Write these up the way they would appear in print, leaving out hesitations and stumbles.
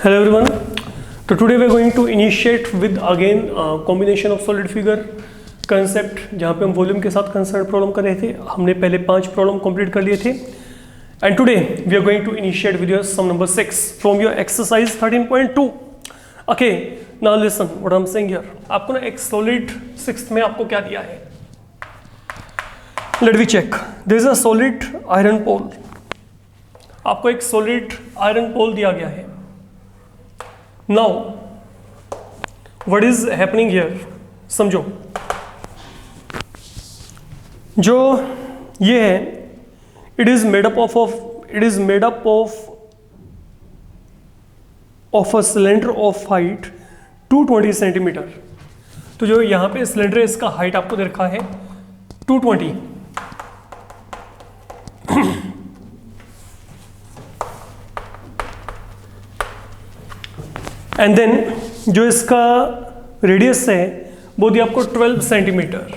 Hello everyone. So today we are going to initiate with again combination of solid figure concept, जहाँ पे हम volume के साथ concern problem कर रहे थे. हमने पहले 5 प्रॉब्लम कंप्लीट कर लिए थे. And today we are going to initiate with your sum number 6 from your exercise 13.2. Okay, now listen what I'm saying here. आपको ना एक solid 6th में आपको क्या दिया है? Let me check. There is a solid iron pole. आपको एक solid iron pole दिया गया है. Now, what is happening here? समझो, जो ये है, it is made up of a cylinder of height 220 centimetre. तो जो यहाँ पे सिलेंडर है इसका हाइट आपको दे रखा है 220. एंड देन जो इसका रेडियस है वो दिया आपको 12 centimetre.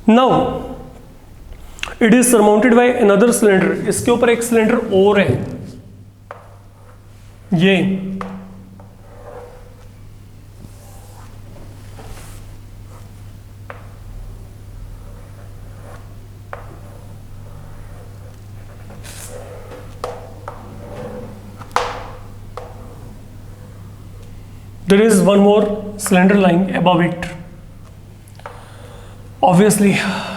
Now it is surmounted by another cylinder. इसके ऊपर एक सिलेंडर और है. ये there is one more cylinder lying above it. Obviously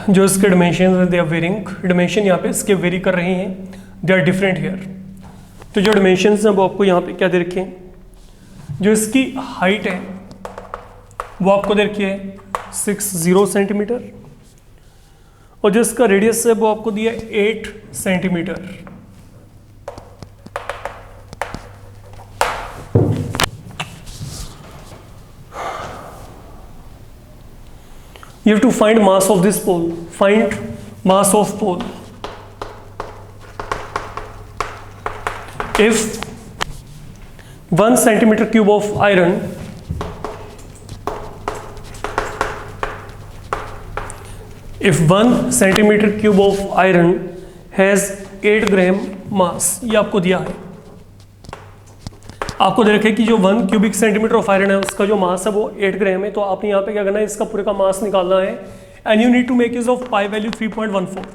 जो इसके dimensions हैं they are varying. Dimension यहाँ पे इसके वेरी कर रहे हैं. They are different here. तो जो dimensions हैं वो आपको यहाँ पे क्या दे रखे हैं? जो इसकी हाइट है वो आपको दे रखी है 60 सेंटीमीटर और जो इसका रेडियस है वो आपको दिया 8 centimetre. You have to find mass of this pole. Find mass of pole. If 1 centimeter cube of iron has 8 gram mass, ये आपको दिया है. आपको दे रखे कि जो 1 क्यूबिक सेंटीमीटर ऑफ आयरन है उसका जो मास है वो 8 ग्राम है. तो आपने यहाँ पे क्या करना है, इसका पूरे का मास निकालना है. And you need to make use of pi value 3.14.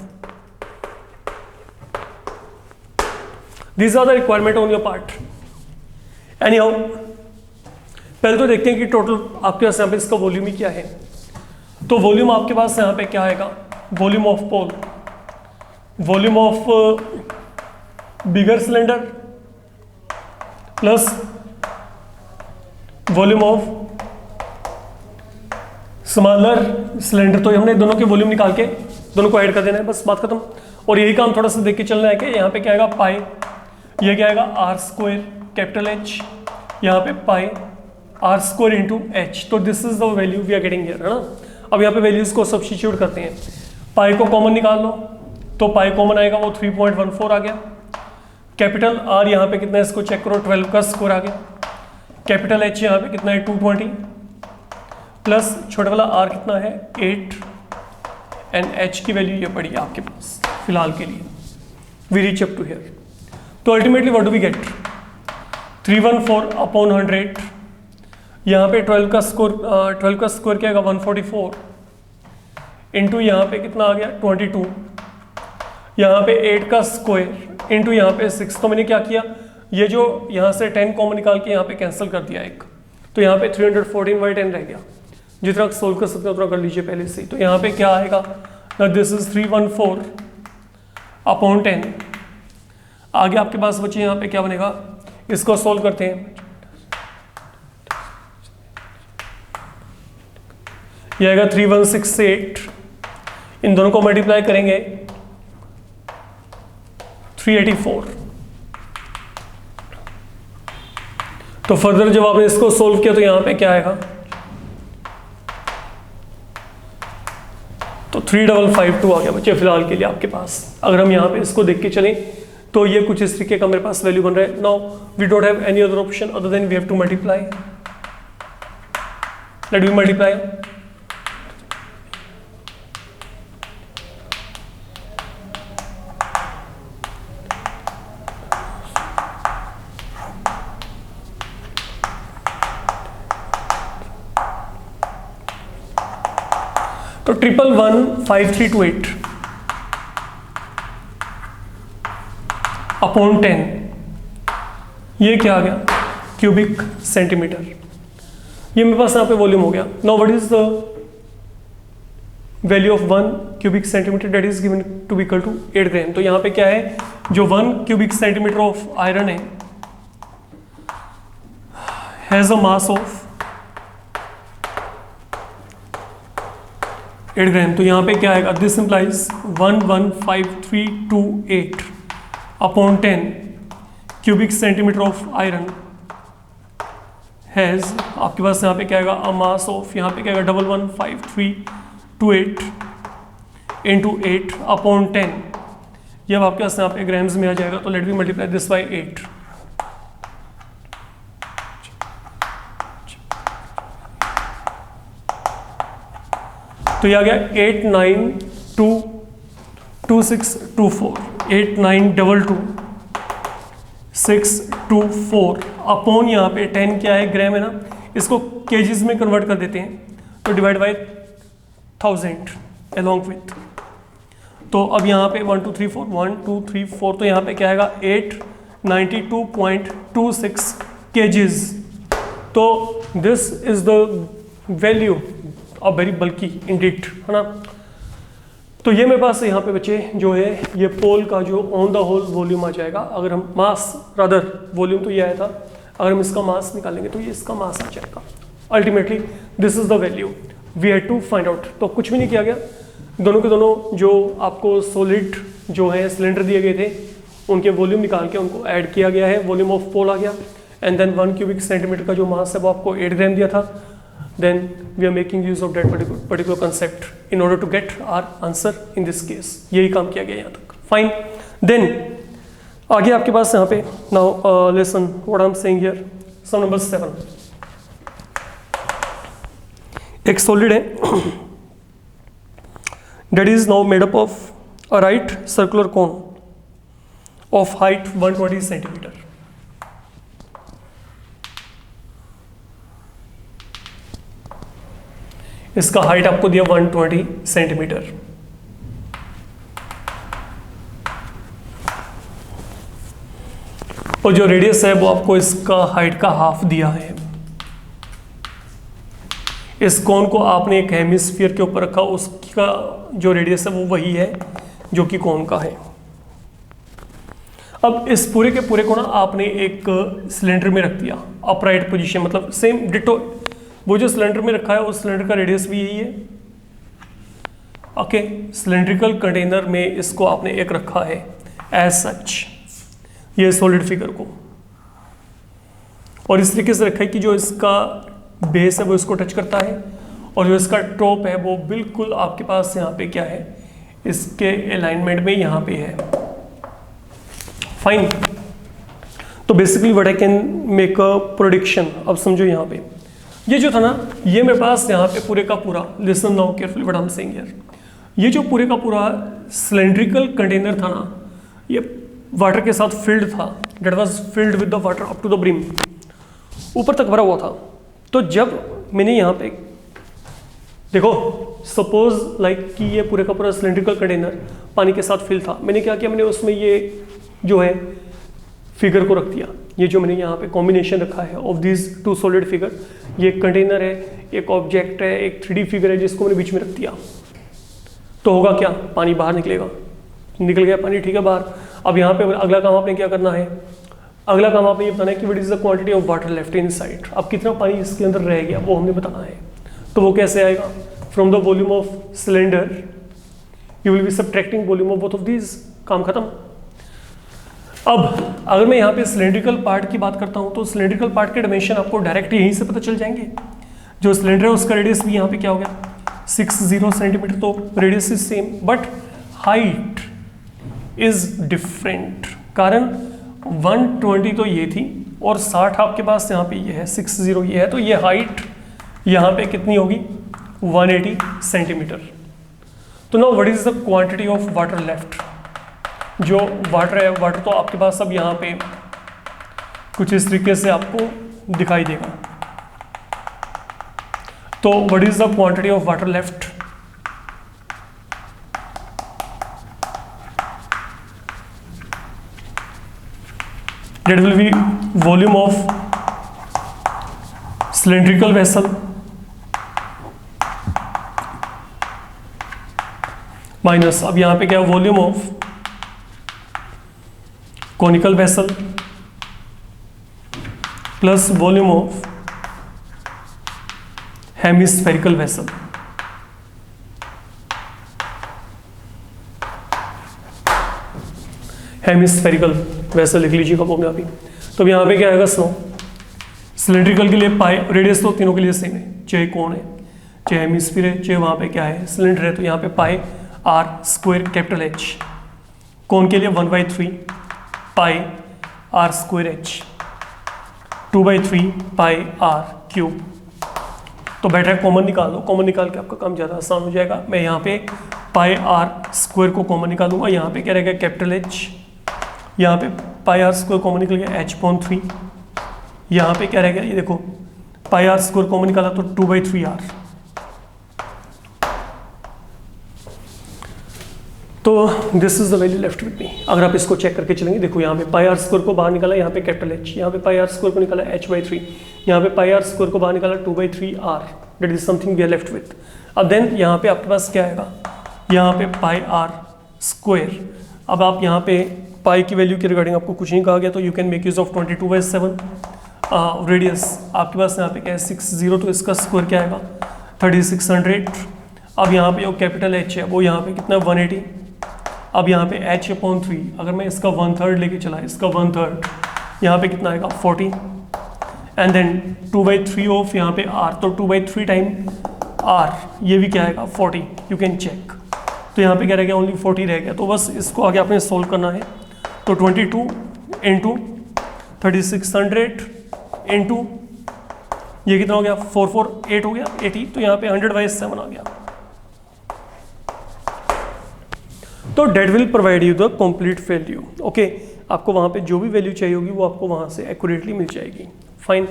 This are the requirement on your part. Anyhow पहले तो देखते हैं कि टोटल आपके पास यहाँ पे इसका वॉल्यूम ही क्या है. तो वॉल्यूम आपके पास यहाँ पे क्या आएगा? Volume of pole, volume of bigger cylinder plus volume of smaller cylinder. तो हमने दोनों के वॉल्यूम निकाल के दोनों को ऐड कर देना है, बस बात खत्म. और यही काम थोड़ा सा देख के चलना है कि यहाँ पे क्या आएगा पाई, ये क्या आएगा आर स्क्वायर कैपिटल एच, यहाँ पे pi are square into H. तो this is the value we are getting here, है ना. अब यहाँ पे वैल्यूज को सब्स्टिट्यूट करते हैं. पाई को कॉमन निकाल लो तो पाई कॉमन आएगा वो 3.14 आ गया. कैपिटल आर यहाँ पे कितना है इसको चेक करो, 12 का स्क्वायर आ गया. कैपिटल एच यहाँ पे कितना है 220 प्लस छोटा वाला आर कितना है 8 एंड एच की वैल्यू ये पड़ी है आपके पास फिलहाल के लिए. We reach up to here. तो ultimately what do we get? 314 upon 100. यहाँ पे 12 का स्क्वायर क्या आएगा 144 इंटू यहाँ पे कितना आ गया 22. यहाँ पे 8 का स्क्वायर इंटू यहाँ पे 6. तो मैंने क्या किया, ये जो यहाँ से 10 कॉमन निकाल के यहाँ पे कैंसिल कर दिया एक. तो यहाँ पे 314/10 रह गया. जितना सोल्व कर सकते हो उतना कर लीजिए पहले से. तो यहाँ पे क्या आएगा, दिस इज 314 अपॉन 10. आगे आपके पास बचे यहाँ पे क्या बनेगा, इसको सोल्व करते हैं. ये आएगा 3168. इन दोनों को मल्टीप्लाई करेंगे 384. तो फर्दर जब आपने इसको सोल्व किया तो यहां पे क्या आएगा, तो 3552 आ गया बच्चे फिलहाल के लिए आपके पास. अगर हम यहां पे इसको देख के चलें तो ये कुछ इस तरीके का मेरे पास वैल्यू बन रहा है. Now we don't have any other option other than we have to multiply. Let me multiply. तो 1115328 अपॉन 10, ये क्या आ गया, क्यूबिक सेंटीमीटर। ये मेरे पास यहाँ पे वॉल्यूम हो गया। Now what is the value of 1 cubic centimetre, that is given to be equal to 8 gram. तो यहाँ पे क्या है, जो 1 cubic centimetre of iron has a mass of 8 gram. तो यहाँ पे क्या आएगा, this implies 1155328 upon 10 cubic centimetre of iron has, आपके पास यहाँ पे क्या आएगा, अ मास ऑफ, यहाँ पे क्या आएगा 1155328 इंटू 8 अपॉन 10। ये अब आपके पास यहाँ पे ग्राम्स में आ जाएगा, तो late me multiply this by 8। तो ये आ गया 89222624 89222624 अपॉन यहाँ पे 10 क्या है, ग्राम है ना, इसको केजीज में कन्वर्ट कर देते हैं, तो डिवाइड बाय 1000 अलॉन्ग विथ। तो अब यहाँ पे 1 2 3 4 1 2 3 4, तो यहाँ पे क्या आएगा 892.26 kgs। तो this is the value of very bulky इंडिट, है ना। तो ये मेरे पास यहाँ पे बच्चे जो है ये पोल का जो ऑन द होल वॉल्यूम आ जाएगा। अगर हम मास, रादर वॉल्यूम तो ये आया था, अगर हम इसका मास निकालेंगे तो ये इसका मास आ जाएगा। Ultimately this is the value we had to find out. तो कुछ भी नहीं किया गया, दोनों के दोनों जो आपको सॉलिड जो है सिलेंडर दिए गए थे उनके वॉल्यूम निकाल के उनको ऐड किया गया है, वॉल्यूम ऑफ पोल आ गया, एंड देन 1 क्यूबिक सेंटीमीटर का जो मास है वो आपको 8 ग्राम दिया था। Then we are making use of that particular concept in order to get our answer in this case. यही काम किया गया यहाँ तक। Fine. Then आगे आपके पास यहाँ पे now listen what I'm saying here. Sum number 7. एक solid है that is now made up of a right circular cone of height 120 centimeter. इसका हाइट आपको दिया 120 सेंटीमीटर। और जो रेडियस है वो आपको इसका हाइट का हाफ दिया है। इस कोन को आपने एक हेमिस्फीयर के ऊपर रखा, उसका जो रेडियस है वो वही है जो कि कोन का है। अब इस पूरे के पूरे को ना आपने एक सिलेंडर में रख दिया, अपराइट पोजीशन, मतलब सेम डिटो वो जो सिलेंडर में रखा है उस सिलेंडर का रेडियस भी यही है। ओके, सिलेंड्रिकल कंटेनर में इसको आपने एक रखा है एज सच, ये सॉलिड फिगर को, और इस तरीके से रखा है कि जो इसका बेस है वो इसको टच करता है और जो इसका टॉप है वो बिल्कुल आपके पास यहाँ पे क्या है, इसके अलाइनमेंट में यहाँ पे है। फाइन। तो basically what I can make a prediction. अब समझो यहाँ पे ये जो था ना, ये मेरे पास यहाँ पे पूरे का पूरा, listen now carefully what I am saying here, ये जो पूरे का पूरा सिलेंड्रिकल कंटेनर था ना, ये वाटर के साथ फिल्ड था, that was filled with the water up to the brim, ऊपर तक भरा हुआ था। तो जब मैंने यहाँ पे देखो, सपोज लाइक कि ये पूरे का पूरा सिलेंड्रिकल कंटेनर पानी के साथ फिल था, मैंने क्या किया, मैंने उसमें ये जो है फिगर को रख दिया। ये जो मैंने यहाँ पे कॉम्बिनेशन रखा है of this two solid figure, ये एक कंटेनर है, एक ऑब्जेक्ट है, एक 3D फिगर है जिसको मैंने बीच में रख दिया। तो होगा क्या, पानी बाहर निकलेगा, निकल गया पानी, ठीक है बाहर। अब यहाँ पे अगला काम आपने क्या करना है, अगला काम आपने ये बताना है कि what is the quantity of water left inside. अब कितना पानी इसके अंदर रह गया वो हमने बताना है। तो वो कैसे आएगा, from the volume of cylinder you will be subtracting volume of both of these, काम खत्म। अब अगर मैं यहाँ पे सिलेंड्रिकल पार्ट की बात करता हूँ तो सिलेंड्रिकल पार्ट के डायमेंशन आपको डायरेक्ट यहीं से पता चल जाएंगे। जो सिलेंडर है उसका रेडियस भी यहाँ पे क्या हो गया 60 सेंटीमीटर, तो radius is same but height is different. कारण 120 तो ये थी और 60 आपके पास यहाँ पे ये है, 60 ये है, तो ये हाइट यहाँ पे कितनी होगी 180 सेंटीमीटर। तो now what is the quantity of water left. जो वाटर है, वाटर तो आपके पास अब यहाँ पे कुछ इस तरीके से आपको दिखाई देगा। तो what is the quantity of water left, that will be volume of cylindrical vessel minus, अब यहां पे क्या है, volume of conical vessel plus volume of hemispherical vessel. Hemispherical vessel लिख लीजिएगा वो में अभी। तो अब यहां पे क्या आएगा, स्लो सिलेंड्रिकल के लिए पाई, रेडियस तो तीनों के लिए सेम है, चाहे कौन है, चाहे हेमिस्फीयर है, चाहे वहाँ पे क्या है सिलेंडर है, तो यहाँ पे pi are square capital H. कौन के लिए 1/3 pi are square H, 2/3 pi r cube. तो बेटर है कॉमन निकाल दो, कॉमन निकाल के आपका काम ज़्यादा आसान हो जाएगा। मैं यहाँ पे पाई आर स्क्वायर को कॉमन निकालूंगा, यहाँ पे क्या रहेगा कैपिटल एच, यहाँ पे पाई आर स्क्वायर कॉमन निकल गया h/3, यहाँ पे क्या रहेगा ये देखो पाई आर स्क्वायर कॉमन निकाला तो 2/3 आर। तो this is the value left with me. अगर आप इसको चेक करके चलेंगे, देखो यहाँ पे पाई आर स्क्वायर को बाहर निकाला, यहाँ पे कैपिटल एच, यहाँ पे पाई आर स्क्वायर को निकाला h/3, यहाँ पे पाई आर स्क्वायर को बाहर निकाला 2/3 R. That is something we are left with. अब देन यहाँ पे आपके पास क्या आएगा, यहाँ पे पाई आर स्क्वायर। अब आप यहाँ पे पाई की वैल्यू के रिगार्डिंग आपको कुछ नहीं कहा गया, तो you can make use of 22/7। Radius आपके पास यहाँ पे क्या है 60, तो इसका स्क्वायर क्या आएगा 3600। अब यहाँ पे जो कैपिटल एच है वो यहाँ पे कितना 180। अब यहाँ पे h/3, अगर मैं इसका 1/3 लेके चला, इसका 1/3 यहाँ पे कितना आएगा 40, एंड देन 2/3 ऑफ यहाँ पे r, तो 2/3 टाइम r, ये भी क्या आएगा 40। You can check. तो यहाँ पे क्या रह गया, ओनली 40 रह गया। तो बस इसको आगे आपने सोल्व करना है। तो 22 इंटू 3600 इंटू ये कितना हो गया 448 हो गया 80, तो यहाँ पे 100/7 आ गया। तो that will provide you the complete value. Okay, आपको वहाँ पे जो भी वैल्यू चाहिए होगी वो आपको वहाँ से एक्यूरेटली मिल जाएगी। फाइन।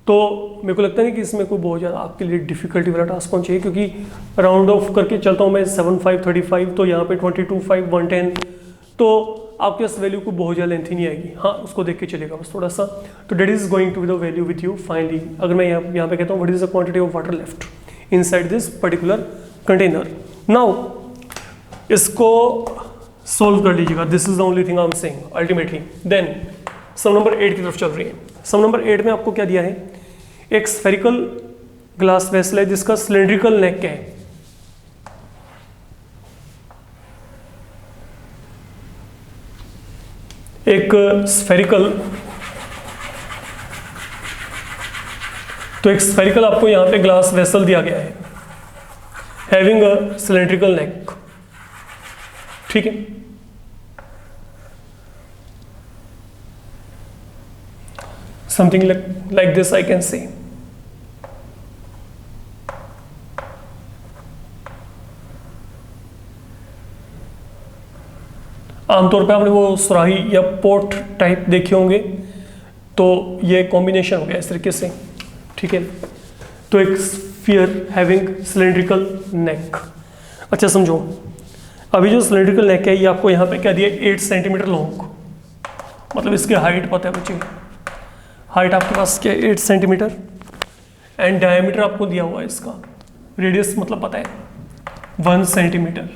तो मेरे को लगता नहीं कि इसमें कोई बहुत ज़्यादा आपके लिए डिफिकल्टी वाला टास्क होना चाहिए, क्योंकि राउंड ऑफ करके चलता हूँ मैं 7/5 तो यहाँ पे 22/5 110, तो आपके इस वैल्यू को बहुत ज़्यादा लेंथ ही नहीं आएगी। हाँ, उसको देख के चलेगा बस थोड़ा सा। तो that is going to be the value with you finally. अगर मैं यहाँ पे कहता हूँ what is the quantity of water left inside this particular container. Now इसको सोल्व कर लीजिएगा। This is the only thing I am saying ultimately. Then some number 8 की तरफ चल रही है। सम नंबर 8 में आपको क्या दिया है, एक स्फेरिकल ग्लास वेसल है जिसका सिलेंड्रिकल नेक है। एक स्फेरिकल, तो एक स्फेरिकल आपको यहां पे ग्लास वेसल दिया गया है हैविंग अ सिलेंड्रिकल नेक। ठीक है, something like this I can say। आमतौर पे आपने वो सुराही या पोट टाइप देखे होंगे, तो ये कॉम्बिनेशन हो गया इस तरीके से। ठीक है, तो एक स्फीयर हैविंग सिलेंड्रिकल नेक। अच्छा समझो, अभी जो सिलेंड्रिकल नेक है ये आपको यहाँ पे क्या दिया, 8 सेंटीमीटर लॉन्ग, मतलब इसकी हाइट पता है बच्चे, हाइट आपके पास क्या है 8 सेंटीमीटर, एंड डायमीटर आपको दिया हुआ है इसका, रेडियस मतलब पता है 1 centimetre.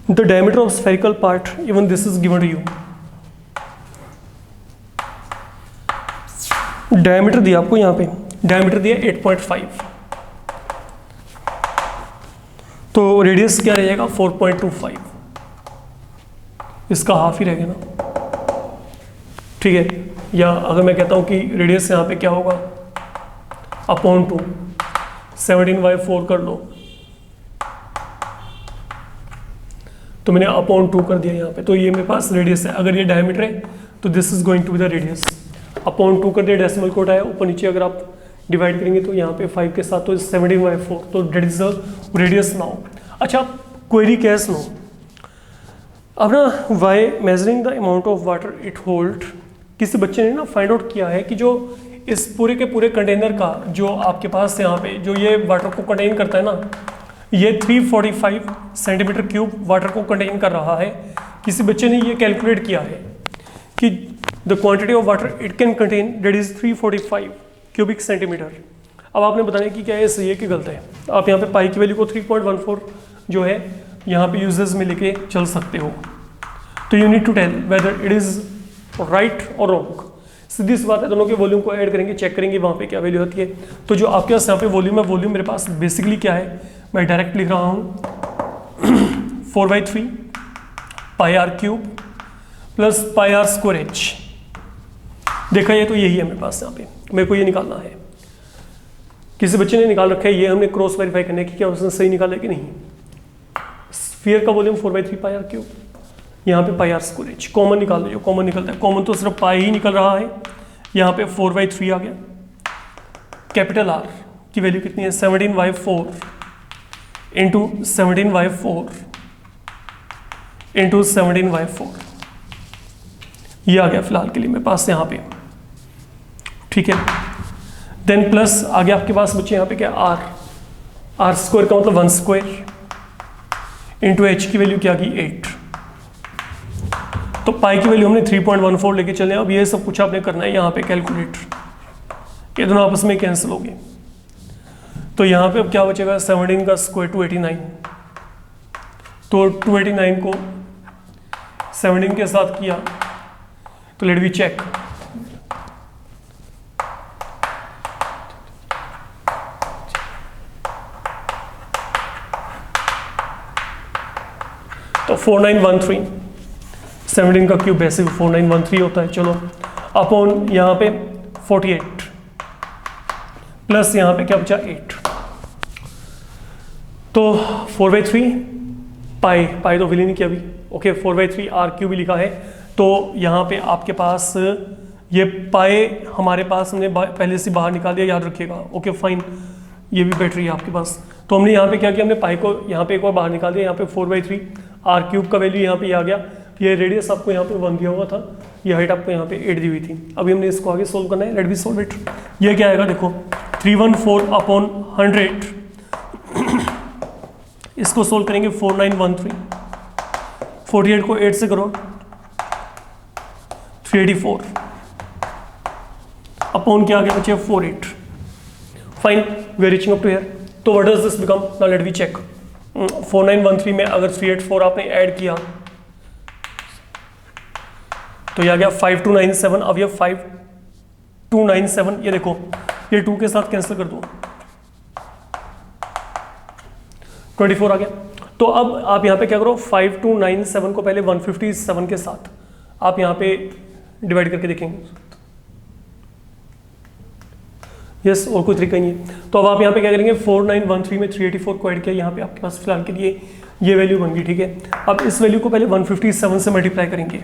The diameter of spherical part, even this is given to you। diameter दिया आपको यहाँ पे, diameter दिया 8.5, तो रेडियस क्या रहेगा 4.25, इसका हाफ ही रहेगा ना। ठीक है, या अगर मैं कहता हूँ कि रेडियस यहाँ पे क्या होगा अपॉन 2, 17/4 कर लो, तो मैंने अपॉन 2 कर दिया यहाँ पे, तो ये मेरे पास रेडियस है। अगर ये डायमीटर है तो this is going to be the radius. Upon 2 कर दिया, डेसिमल कोड आया ऊपर नीचे, अगर आप डिवाइड करेंगे तो यहाँ पे 5 के साथ तो 17/4, तो that is the radius now. अच्छा, क्वेरी कैस नो, अब ना why measuring the amount of water it hold, किसी बच्चे ने ना फाइंड आउट किया है कि जो इस पूरे के पूरे कंटेनर का जो आपके पास यहाँ पे जो ये वाटर को कंटेन करता है ना, ये 345 सेंटीमीटर क्यूब वाटर को कंटेन कर रहा है। किसी बच्चे ने ये कैलकुलेट किया है कि the quantity of water it can contain that is 345 cubic centimetre. अब आपने बताना है कि क्या ये सही है कि गलत है। आप यहाँ पे पाई की वैल्यू को 3.14 जो है यहाँ पे यूजेस में लेके चल सकते हो। तो you need to tell whether it is right और रॉन्ग। सीधी सी बात है, दोनों के वॉल्यूम को ऐड करेंगे, चेक करेंगे वहाँ पे क्या वैल्यू आती है। तो जो आपके पास यहाँ पे वॉल्यूम है, वॉल्यूम मेरे पास बेसिकली क्या है, मैं डायरेक्ट लिख रहा हूँ 4/3 pi r cube plus pi are square H. देखा ये तो यही है मेरे पास यहाँ पे, मेरे को ये निकालना है। किसी बच्चे ने निकाल रखा है, ये हमने क्रॉस वेरीफाई करने की क्या उसने सही निकाला है कि नहीं। स्फीयर का वॉल्यूम 4/3 पाई आर क्यूब, यहाँ पे pi are square H. Common निकाल दो, जो कॉमन निकलता है, कॉमन तो सिर्फ पाई ही निकल रहा है। यहाँ पे 4/3 आ गया। कैपिटल आर की वैल्यू कितनी है, 17/4 इंटू 17/4 इंटू 17/4, ये आ गया फिलहाल के लिए मेरे पास यहाँ पे, ठीक है। देन प्लस आ गया आपके पास बच्चे यहाँ पे क्या, आर स्क्वायर का मतलब 1 स्क्वायर इंटू एच की वैल्यू क्या की 8। तो पाई की वैल्यू हमने 3.14 लेके चले। अब ये सब कुछ आपने करना है यहाँ पे कैलकुलेट, ये दोनों आपस में कैंसिल हो गए। तो यहाँ पे अब क्या बचेगा, 17 का स्क्वायर 289। तो 289 को 17 के साथ किया तो लेट वी चेक। तो 4913, 17 का क्यूब वैसे भी 4913 होता है। चलो अपॉन यहाँ पे 48 प्लस यहाँ पे क्या बचा 8। तो 4/3 पाई तो फिल ही नहीं किया अभी, ओके। 4/3 आर क्यूब भी लिखा है। तो यहाँ पे आपके पास ये पाए हमारे पास हमने पहले से बाहर निकाल दिया, याद रखिएगा, ओके फाइन। ये भी बैटरी है आपके पास। तो हमने यहाँ पे क्या किया, हमने पाई को यहाँ पे एक बार बाहर निकाल दिया। यहाँ पे 4/3 आर क्यूब का वैल्यू यहाँ पे आ गया। ये रेडियस आपको यहाँ पे 1 दिया हुआ था, ये हाइट आपको यहाँ पे 8 दी हुई थी। अभी हमने इसको आगे सोल्व करना है, लेट बी सोल्व इट। ये क्या आएगा देखो, 314/100। इसको सोल्व करेंगे 4913। 48 को 8 से करो 384 अपॉन क्या आ गया बच्चे 48। Fine, we are reaching up to here. तो what does this become, now let we check. 4913 में अगर 384 आपने ऐड किया तो यह आ गया 5297। अब ये 5297, ये देखो ये 2 के साथ कैंसिल कर दो, 24 आ गया। तो अब आप यहाँ पे क्या करो, 5297 को पहले 157 के साथ आप यहाँ पे डिवाइड करके देखेंगे। यस, और कोई तरीका नहीं है। तो अब आप यहाँ पे क्या करेंगे, 4913 में 384 को ऐड किया, यहाँ पे आपके पास फिलहाल के लिए ये वैल्यू बन गई, ठीक है। अब इस वैल्यू को पहले 157 से मल्टीप्लाई करेंगे,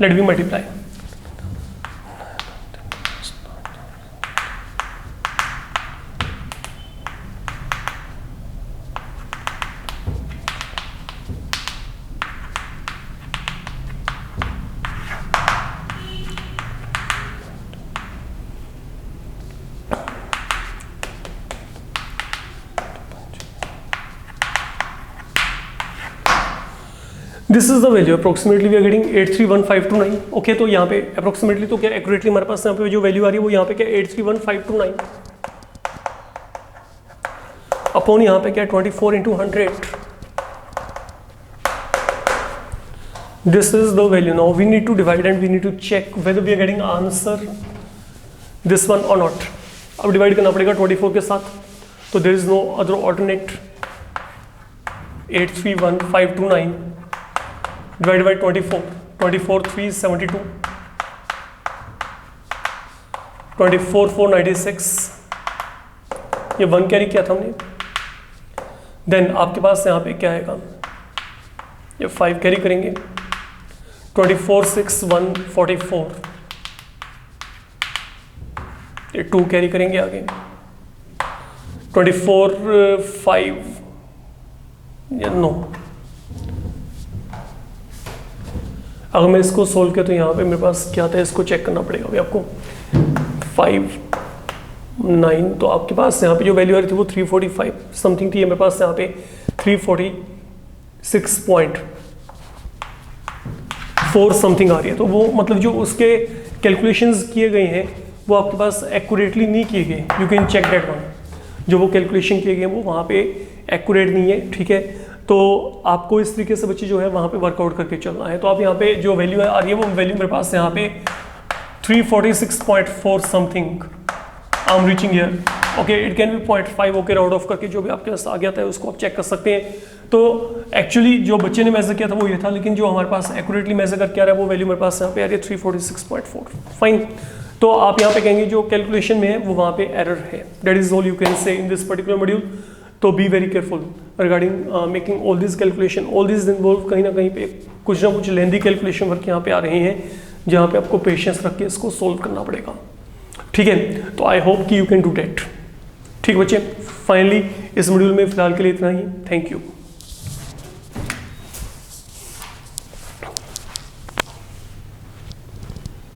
let be multiply. This is the value approximately we are getting 831529। Okay, तो यहाँ पे अप्रोक्सीमेटली तो क्या एक्यूरेटली हमारे पास यहाँ पे जो वैल्यू आ रही है वो यहाँ पे क्या 831529 अपॉन यहाँ पे क्या 24 into 100। This is the value. Now we need to divide and we need to check whether we are getting answer this one और नॉट। अब डिवाइड करना पड़ेगा 24 के साथ, तो there is no other alternate. 831529 divided by 24, 24 3 72, 24 4 96, ये 1 carry किया था हमने। देन आपके पास यहाँ पे क्या आएगा, ये 5 कैरी करेंगे, 24 6 1 44, ये 2 कैरी करेंगे आगे, 24 5 ये 9। अगर मैं इसको सोल्व किया तो यहाँ पे मेरे पास क्या था, इसको चेक करना पड़ेगा अभी आपको। 5 9, तो आपके पास यहाँ पे जो वैल्यू आ रही थी वो 345 समथिंग थी, मेरे पास यहाँ पे 340 6.4 समथिंग आ रही है। तो वो मतलब जो उसके कैलकुलेशंस किए गए हैं वो आपके पास एक्यूरेटली नहीं किए गए, you can check that one. जो वो कैलकुलेशन किए गए वो वहाँ पे एक्यूरेट नहीं है, ठीक है। तो आपको इस तरीके से बच्चे जो है वहाँ पे वर्कआउट करके चलना है। तो आप यहाँ पे जो वैल्यू आ रही है वो वैल्यू मेरे पास यहाँ पे 346.4 something I am reaching here. Okay, it can be 0.5, okay, round of करके जो भी आपके पास आ गया था उसको आप चेक कर सकते हैं। तो एक्चुअली जो बच्चे ने मेजर किया था वो ये था, लेकिन जो हमारे पास एक्यूरेटली मेजर करके आ रहा है वो वैल्यू मेरे पास यहाँ पे आ रही है 346.4। फाइन। तो आप यहाँ पे कहेंगे जो कैलकुलेशन में है वो वहाँ पे एरर है। That is all you can say in this particular module. तो be very careful regarding making all this calculation. All this involve कहीं ना कहीं पे कुछ ना कुछ लेंदी कैलकुलेशन वर्क यहाँ पे आ रहे हैं, जहाँ पे आपको पेशेंस रख के इसको सोल्व करना पड़ेगा, ठीक है। तो आई होप कि यू कैन डू दैट। ठीक बच्चे, फाइनली इस मॉड्यूल में फिलहाल के लिए इतना ही। Thank you.